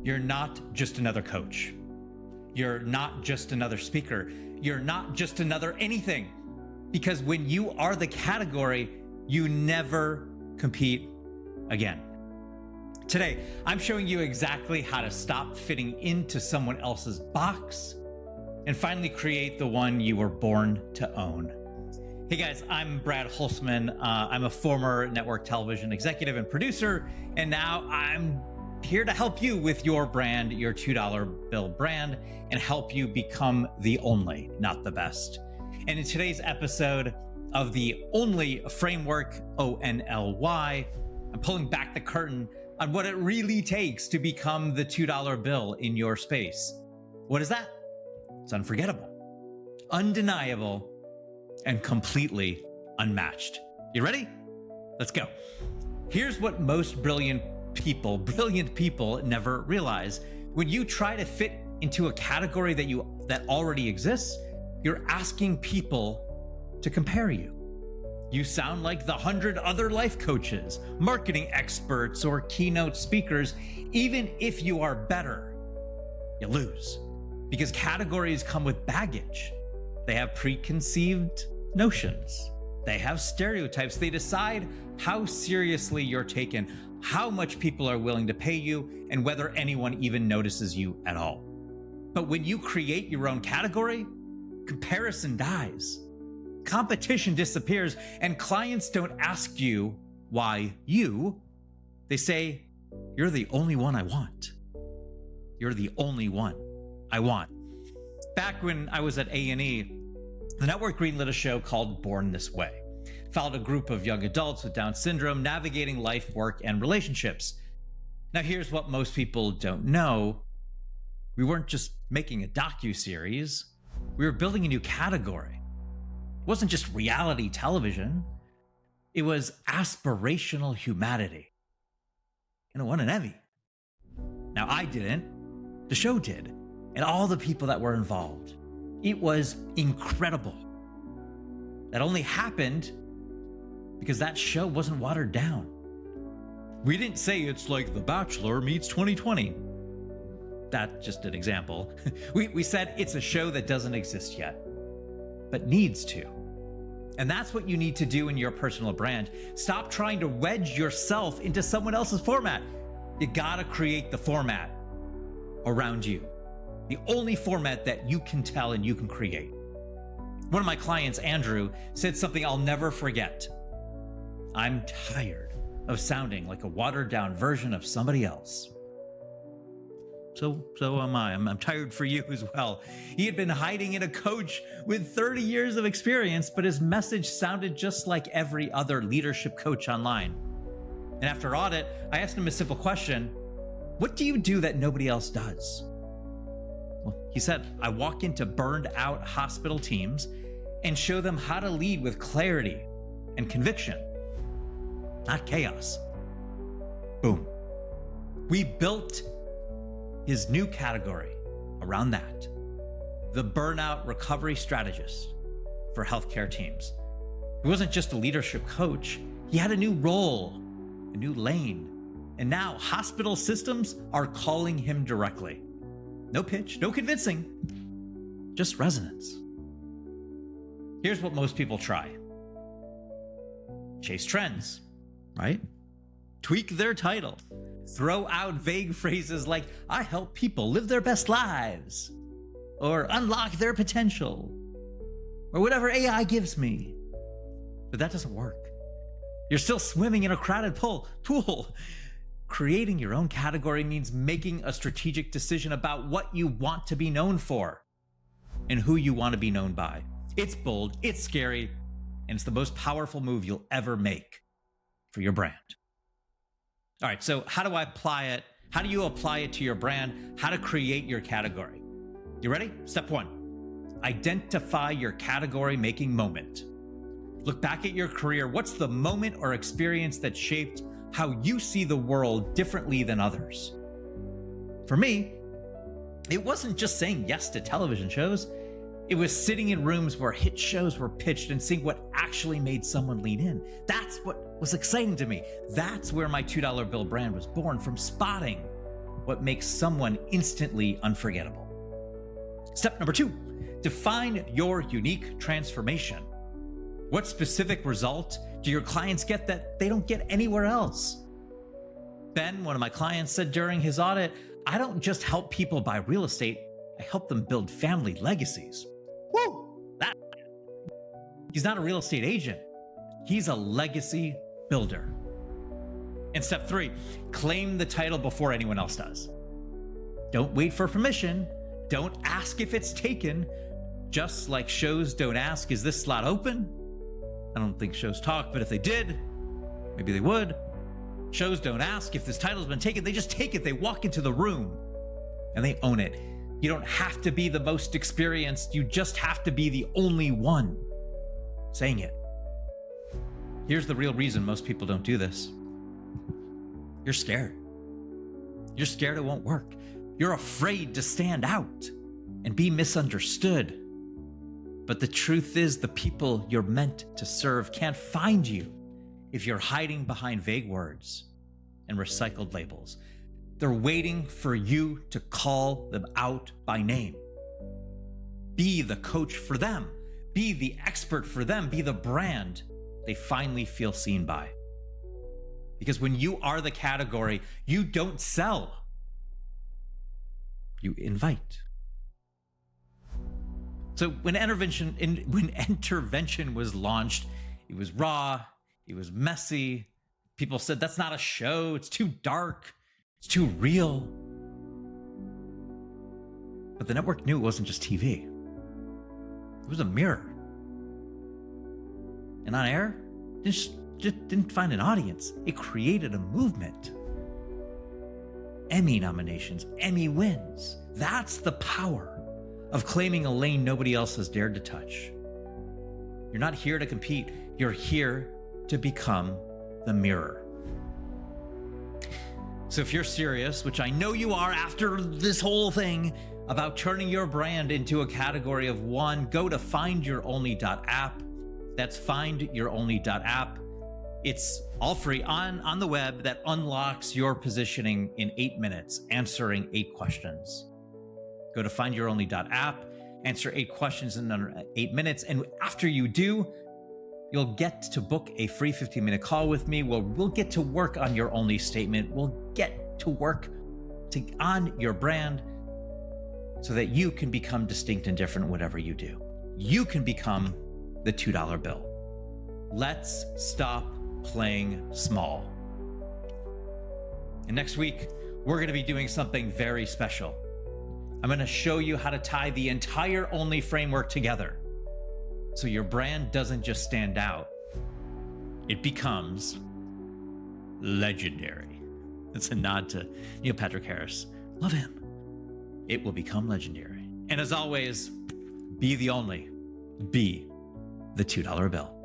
You're not just another coach. You're not just another speaker. You're not just another anything. Because when you are the category, you never compete again. Today, I'm showing you exactly how to stop fitting into someone else's box and finally create the one you were born to own. Hey guys, I'm Brad Holcman. I'm a former network television executive and producer, and now I'm here to help you with your brand, your $2 bill brand, and help you become the only, not the best. And in today's episode of the Only framework, O.N.L.Y, I'm pulling back the curtain on what it really takes to become the $2 bill in your space. What is that? It's unforgettable, undeniable, and completely unmatched. You ready? Let's go. Here's what most brilliant people never realize. When you try to fit into a category that already exists, you're asking people to compare you. You sound like the 100 other life coaches, marketing experts, or keynote speakers. Even if you are better, you lose. Because categories come with baggage. They have preconceived notions. They have stereotypes. They decide how seriously you're taken, how much people are willing to pay you, and whether anyone even notices you at all. But when you create your own category, comparison dies, competition disappears, and clients don't ask you why you. They say, you're the only one I want. You're the only one I want. Back when I was at A&E, the network greenlit a show called Born This Way. It followed a group of young adults with Down syndrome navigating life, work, and relationships. Now here's what most people don't know. We weren't just making a docuseries. We were building a new category. It wasn't just reality television. It was aspirational humanity. And it won an Emmy. Now I didn't. The show did. And all the people that were involved. It was incredible. That only happened because that show wasn't watered down. We didn't say it's like The Bachelor meets 2020. That's just an example. We said it's a show that doesn't exist yet, but needs to. And that's what you need to do in your personal brand. Stop trying to wedge yourself into someone else's format. You gotta create the format around you. The only format that you can tell and you can create. One of my clients, Andrew, said something I'll never forget. I'm tired of sounding like a watered down version of somebody else. So am I. I'm tired for you as well. He had been hiding in a coach with 30 years of experience, but his message sounded just like every other leadership coach online. And after audit, I asked him a simple question. What do you do that nobody else does? Well, he said, I walk into burned out hospital teams and show them how to lead with clarity and conviction, not chaos. Boom. We built his new category around that, the burnout recovery strategist for healthcare teams. He wasn't just a leadership coach. He had a new role, a new lane. And now hospital systems are calling him directly. No pitch, no convincing, just resonance. Here's what most people try. Chase trends, right? Tweak their title. Throw out vague phrases like, I help people live their best lives, or unlock their potential, or whatever AI gives me. But that doesn't work. You're still swimming in a crowded pool. Creating your own category means making a strategic decision about what you want to be known for and who you want to be known by. It's bold, it's scary, and it's the most powerful move you'll ever make for your brand. All right, so how do I apply it? How do you apply it to your brand? How to create your category? You ready? Step one, identify your category making moment. Look back at your career. What's the moment or experience that shaped how you see the world differently than others? For me, it wasn't just saying yes to television shows. It was sitting in rooms where hit shows were pitched and seeing what actually made someone lean in. That's what was exciting to me. That's where my $2 bill brand was born, from spotting what makes someone instantly unforgettable. Step number 2, define your unique transformation. What specific result do your clients get that they don't get anywhere else? Ben, one of my clients, said during his audit, I don't just help people buy real estate, I help them build family legacies. Woo! He's not a real estate agent. He's a legacy builder. And step 3, claim the title before anyone else does. Don't wait for permission. Don't ask if it's taken. Just like shows don't ask, is this slot open? I don't think shows talk, but if they did, maybe they would. Shows don't ask if this title's been taken. They just take it. They walk into the room and they own it. You don't have to be the most experienced. You just have to be the only one saying it. Here's the real reason most people don't do this. You're scared. You're scared it won't work. You're afraid to stand out and be misunderstood. But the truth is, the people you're meant to serve can't find you if you're hiding behind vague words and recycled labels. They're waiting for you to call them out by name. Be the coach for them. Be the expert for them. Be the brand they finally feel seen by. Because when you are the category, you don't sell. You invite. So when intervention was launched, it was raw, it was messy. People said, that's not a show, it's too dark, it's too real. But the network knew it wasn't just TV. It was a mirror. And on air, it just didn't find an audience. It created a movement. Emmy nominations, Emmy wins. That's the power of claiming a lane nobody else has dared to touch. You're not here to compete. You're here to become the mirror. So if you're serious, which I know you are after this whole thing, about turning your brand into a category of one, go to findyouronly.app. That's findyouronly.app. It's all free on the web that unlocks your positioning in 8 minutes, answering 8 questions. Go to findyouronly.app, answer 8 questions in under 8 minutes. And after you do, you'll get to book a free 15-minute call with me. We'll get to work on your Only statement. We'll get to work on your brand so that you can become distinct and different whatever you do. You can become the $2 bill. Let's stop playing small. And next week, we're going to be doing something very special. I'm going to show you how to tie the entire Only framework together so your brand doesn't just stand out, it becomes legendary. It's a nod to Neil Patrick Harris. Love him. It will become legendary. And as always, be the only. Be the $2 bill.